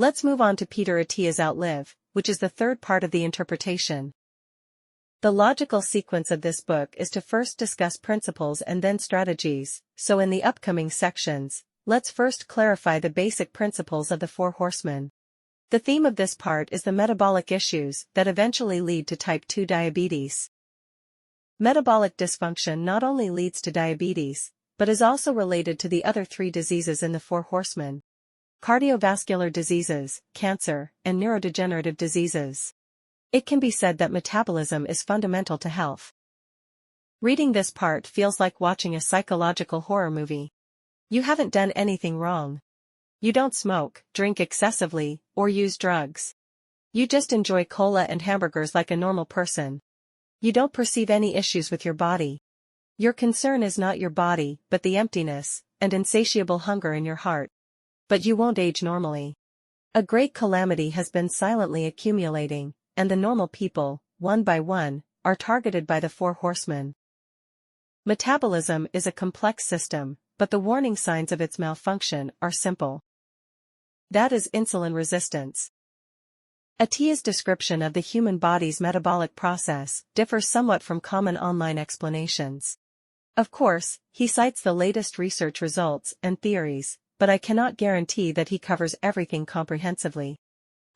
Let's move on to Peter Attia's Outlive, which is the third part of the interpretation. The logical sequence of this book is to first discuss principles and then strategies, so in the upcoming sections, let's first clarify the basic principles of the Four Horsemen. The theme of this part is the metabolic issues that eventually lead to type 2 diabetes. Metabolic dysfunction not only leads to diabetes, but is also related to the other three diseases in the Four Horsemen: cardiovascular diseases, cancer, and neurodegenerative diseases. It can be said that metabolism is fundamental to health. Reading this part feels like watching a psychological horror movie. You haven't done anything wrong. You don't smoke, drink excessively, or use drugs. You just enjoy cola and hamburgers like a normal person. You don't perceive any issues with your body. Your concern is not your body, but the emptiness and insatiable hunger in your heart. But you won't age normally. A great calamity has been silently accumulating, and the normal people, one by one, are targeted by the Four Horsemen. Metabolism is a complex system, but the warning signs of its malfunction are simple. That is insulin resistance. Attia's description of the human body's metabolic process differs somewhat from common online explanations. Of course, he cites the latest research results and theories, but I cannot guarantee that he covers everything comprehensively.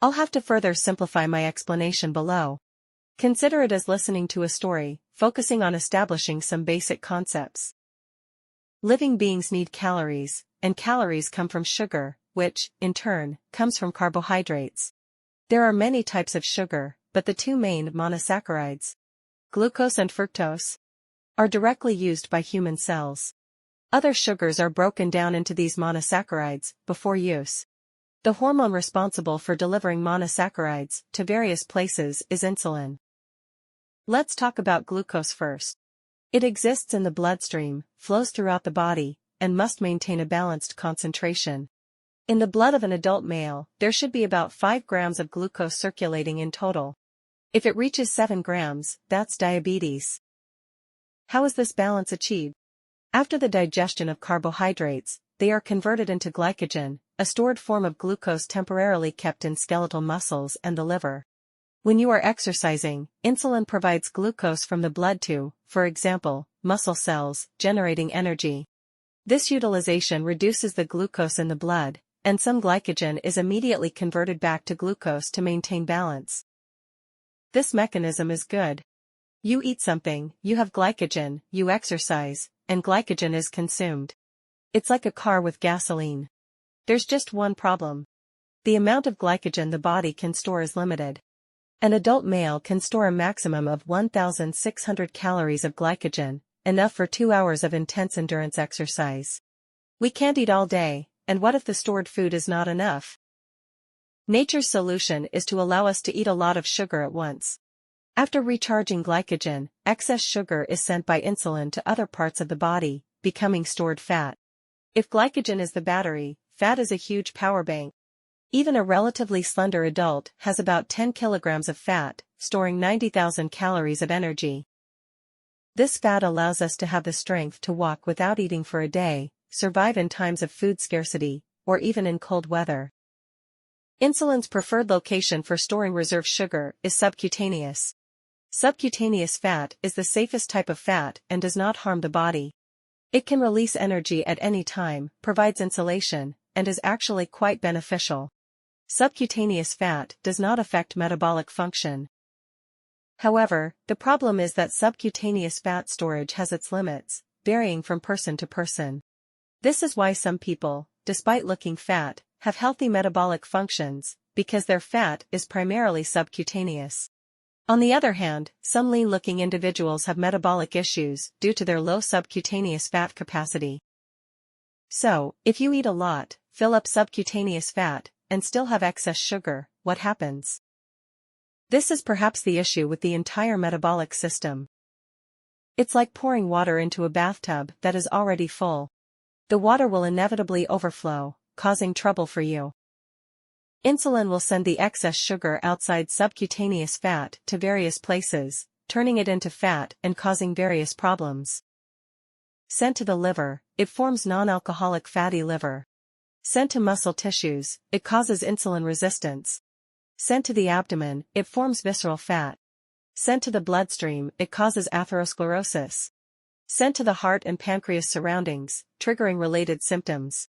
I'll have to further simplify my explanation below. Consider it as listening to a story, focusing on establishing some basic concepts. Living beings need calories, and calories come from sugar, which, in turn, comes from carbohydrates. There are many types of sugar, but the two main monosaccharides, glucose and fructose, are directly used by human cells. Other sugars are broken down into these monosaccharides before use. The hormone responsible for delivering monosaccharides to various places is insulin. Let's talk about glucose first. It exists in the bloodstream, flows throughout the body, and must maintain a balanced concentration. In the blood of an adult male, there should be about 5 grams of glucose circulating in total. If it reaches 7 grams, that's diabetes. How is this balance achieved? After the digestion of carbohydrates, they are converted into glycogen, a stored form of glucose temporarily kept in skeletal muscles and the liver. When you are exercising, insulin provides glucose from the blood to, for example, muscle cells, generating energy. This utilization reduces the glucose in the blood, and some glycogen is immediately converted back to glucose to maintain balance. This mechanism is good. You eat something, you have glycogen, you exercise, and glycogen is consumed. It's like a car with gasoline. There's just one problem. The amount of glycogen the body can store is limited. An adult male can store a maximum of 1,600 calories of glycogen, enough for 2 hours of intense endurance exercise. We can't eat all day, and what if the stored food is not enough? Nature's solution is to allow us to eat a lot of sugar at once. After recharging glycogen, excess sugar is sent by insulin to other parts of the body, becoming stored fat. If glycogen is the battery, fat is a huge power bank. Even a relatively slender adult has about 10 kilograms of fat, storing 90,000 calories of energy. This fat allows us to have the strength to walk without eating for a day, survive in times of food scarcity, or even in cold weather. Insulin's preferred location for storing reserve sugar is subcutaneous. Subcutaneous fat is the safest type of fat and does not harm the body. It can release energy at any time, provides insulation, and is actually quite beneficial. Subcutaneous fat does not affect metabolic function. However, the problem is that subcutaneous fat storage has its limits, varying from person to person. This is why some people, despite looking fat, have healthy metabolic functions, because their fat is primarily subcutaneous. On the other hand, some lean-looking individuals have metabolic issues due to their low subcutaneous fat capacity. So, if you eat a lot, fill up subcutaneous fat, and still have excess sugar, what happens? This is perhaps the issue with the entire metabolic system. It's like pouring water into a bathtub that is already full. The water will inevitably overflow, causing trouble for you. Insulin will send the excess sugar outside subcutaneous fat to various places, turning it into fat and causing various problems. Sent to the liver, it forms non-alcoholic fatty liver. Sent to muscle tissues, it causes insulin resistance. Sent to the abdomen, it forms visceral fat. Sent to the bloodstream, it causes atherosclerosis. Sent to the heart and pancreas surroundings, triggering related symptoms.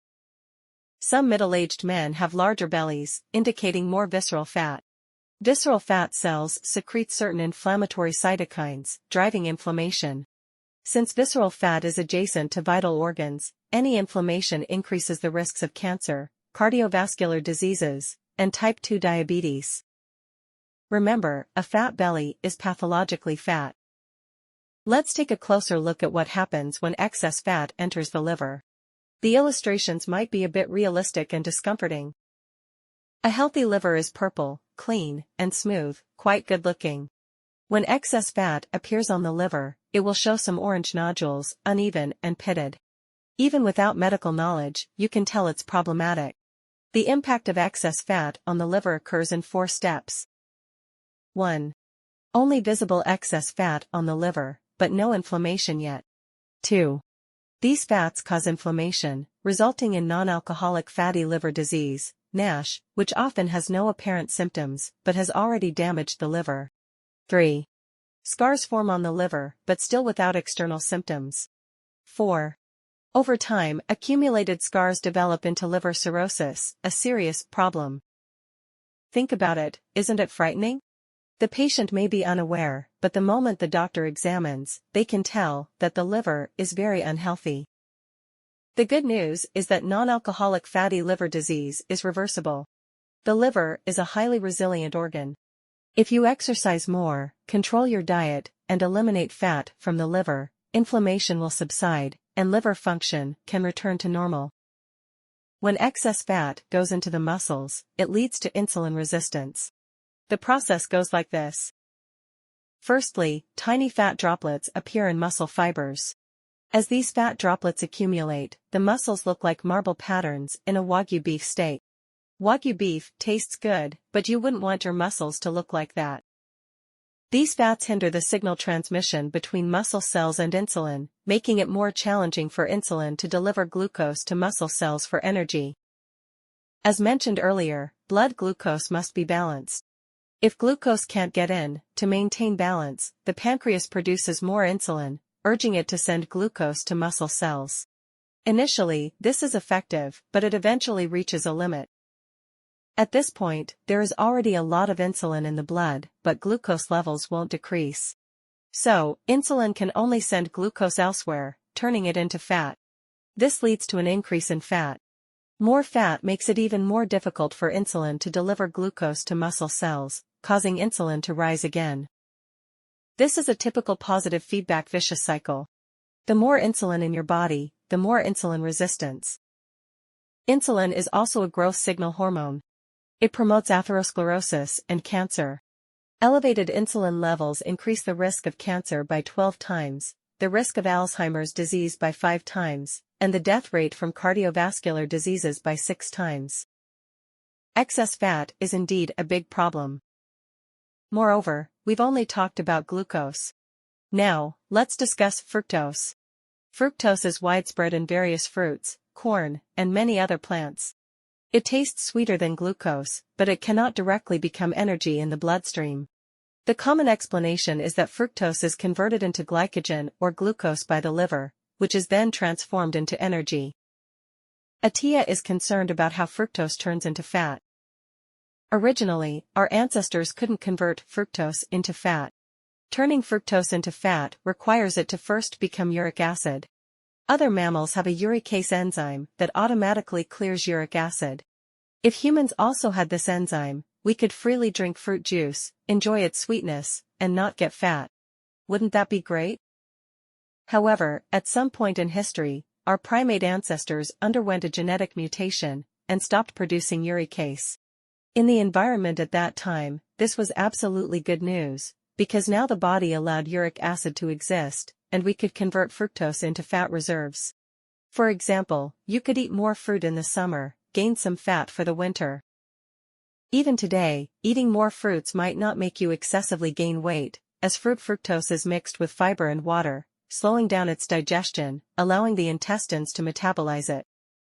Some middle-aged men have larger bellies, indicating more visceral fat. Visceral fat cells secrete certain inflammatory cytokines, driving inflammation. Since visceral fat is adjacent to vital organs, any inflammation increases the risks of cancer, cardiovascular diseases, and type 2 diabetes. Remember, a fat belly is pathologically fat. Let's take a closer look at what happens when excess fat enters the liver. The illustrations might be a bit realistic and discomforting. A healthy liver is purple, clean, and smooth, quite good-looking. When excess fat appears on the liver, it will show some orange nodules, uneven and pitted. Even without medical knowledge, you can tell it's problematic. The impact of excess fat on the liver occurs in 4 steps. 1. Only visible excess fat on the liver, but no inflammation yet. 2. These fats cause inflammation, resulting in non-alcoholic fatty liver disease, NASH, which often has no apparent symptoms but has already damaged the liver. 3. Scars form on the liver, but still without external symptoms. 4. Over time, accumulated scars develop into liver cirrhosis, a serious problem. Think about it, isn't it frightening? The patient may be unaware, but the moment the doctor examines, they can tell that the liver is very unhealthy. The good news is that non-alcoholic fatty liver disease is reversible. The liver is a highly resilient organ. If you exercise more, control your diet, and eliminate fat from the liver, inflammation will subside, and liver function can return to normal. When excess fat goes into the muscles, it leads to insulin resistance. The process goes like this. Firstly, tiny fat droplets appear in muscle fibers. As these fat droplets accumulate, the muscles look like marble patterns in a Wagyu beef steak. Wagyu beef tastes good, but you wouldn't want your muscles to look like that. These fats hinder the signal transmission between muscle cells and insulin, making it more challenging for insulin to deliver glucose to muscle cells for energy. As mentioned earlier, blood glucose must be balanced. If glucose can't get in, to maintain balance, the pancreas produces more insulin, urging it to send glucose to muscle cells. Initially, this is effective, but it eventually reaches a limit. At this point, there is already a lot of insulin in the blood, but glucose levels won't decrease. So, insulin can only send glucose elsewhere, turning it into fat. This leads to an increase in fat. More fat makes it even more difficult for insulin to deliver glucose to muscle cells, causing insulin to rise again. This is a typical positive feedback vicious cycle. The more insulin in your body, the more insulin resistance. Insulin is also a growth signal hormone. It promotes atherosclerosis and cancer. Elevated insulin levels increase the risk of cancer by 12 times, the risk of Alzheimer's disease by 5 times, and the death rate from cardiovascular diseases by 6 times. Excess fat is indeed a big problem. Moreover, we've only talked about glucose. Now, let's discuss fructose. Fructose is widespread in various fruits, corn, and many other plants. It tastes sweeter than glucose, but it cannot directly become energy in the bloodstream. The common explanation is that fructose is converted into glycogen or glucose by the liver, which is then transformed into energy. Attia is concerned about how fructose turns into fat. Originally, our ancestors couldn't convert fructose into fat. Turning fructose into fat requires it to first become uric acid. Other mammals have a uricase enzyme that automatically clears uric acid. If humans also had this enzyme, we could freely drink fruit juice, enjoy its sweetness, and not get fat. Wouldn't that be great? However, at some point in history, our primate ancestors underwent a genetic mutation and stopped producing uricase. In the environment at that time, this was absolutely good news, because now the body allowed uric acid to exist, and we could convert fructose into fat reserves. For example, you could eat more fruit in the summer, gain some fat for the winter. Even today, eating more fruits might not make you excessively gain weight, as fruit fructose is mixed with fiber and water, slowing down its digestion, allowing the intestines to metabolize it.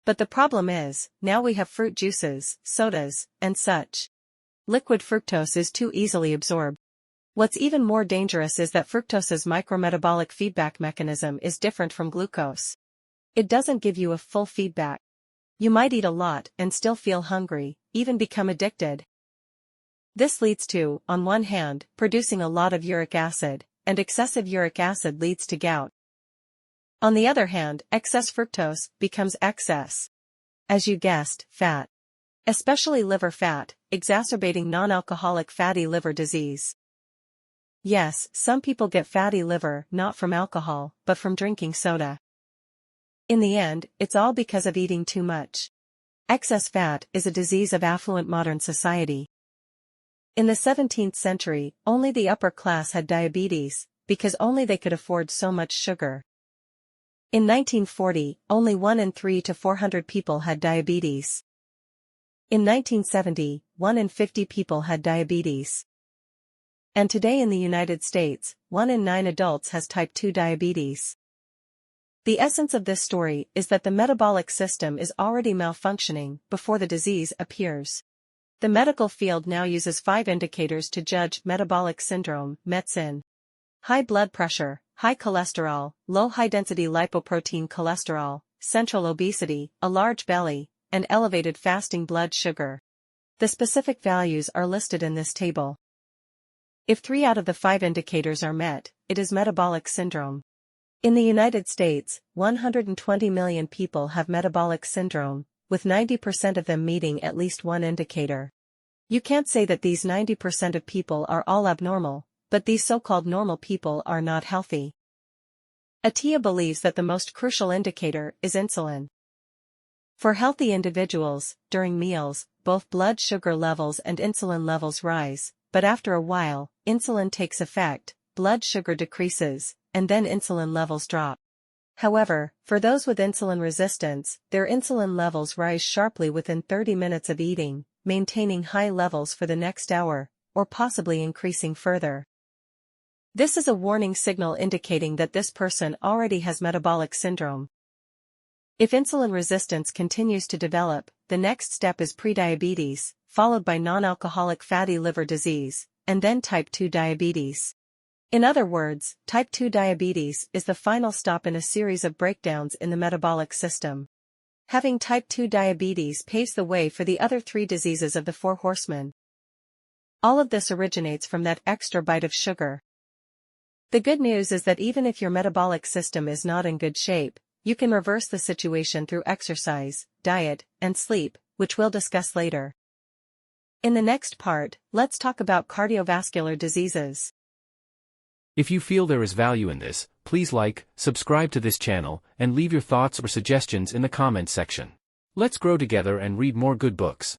But the problem is, now we have fruit juices, sodas, and such. Liquid fructose is too easily absorbed. What's even more dangerous is that fructose's micrometabolic feedback mechanism is different from glucose. It doesn't give you a full feedback. You might eat a lot and still feel hungry, even become addicted. This leads to, on one hand, producing a lot of uric acid, and excessive uric acid leads to gout. On the other hand, excess fructose becomes excess. As you guessed, fat. Especially liver fat, exacerbating non-alcoholic fatty liver disease. Yes, some people get fatty liver not from alcohol, but from drinking soda. In the end, it's all because of eating too much. Excess fat is a disease of affluent modern society. In the 17th century, only the upper class had diabetes, because only they could afford so much sugar. In 1940, only 1 in 3 to 400 people had diabetes. In 1970, 1 in 50 people had diabetes. And today in the United States, 1 in 9 adults has type 2 diabetes. The essence of this story is that the metabolic system is already malfunctioning before the disease appears. The medical field now uses 5 indicators to judge metabolic syndrome, MetSyn. High blood pressure, high cholesterol, low high-density lipoprotein cholesterol, central obesity, a large belly, and elevated fasting blood sugar. The specific values are listed in this table. If 3 out of the 5 indicators are met, it is metabolic syndrome. In the United States, 120 million people have metabolic syndrome, with 90% of them meeting at least one indicator. You can't say that these 90% of people are all abnormal, but these so-called normal people are not healthy. Attia believes that the most crucial indicator is insulin. For healthy individuals, during meals, both blood sugar levels and insulin levels rise, but after a while, insulin takes effect, blood sugar decreases, and then insulin levels drop. However, for those with insulin resistance, their insulin levels rise sharply within 30 minutes of eating, maintaining high levels for the next hour, or possibly increasing further. This is a warning signal indicating that this person already has metabolic syndrome. If insulin resistance continues to develop, the next step is prediabetes, followed by non-alcoholic fatty liver disease, and then type 2 diabetes. In other words, type 2 diabetes is the final stop in a series of breakdowns in the metabolic system. Having type 2 diabetes paves the way for the other 3 diseases of the Four Horsemen. All of this originates from that extra bite of sugar. The good news is that even if your metabolic system is not in good shape, you can reverse the situation through exercise, diet, and sleep, which we'll discuss later. In the next part, let's talk about cardiovascular diseases. If you feel there is value in this, please like, subscribe to this channel, and leave your thoughts or suggestions in the comments section. Let's grow together and read more good books.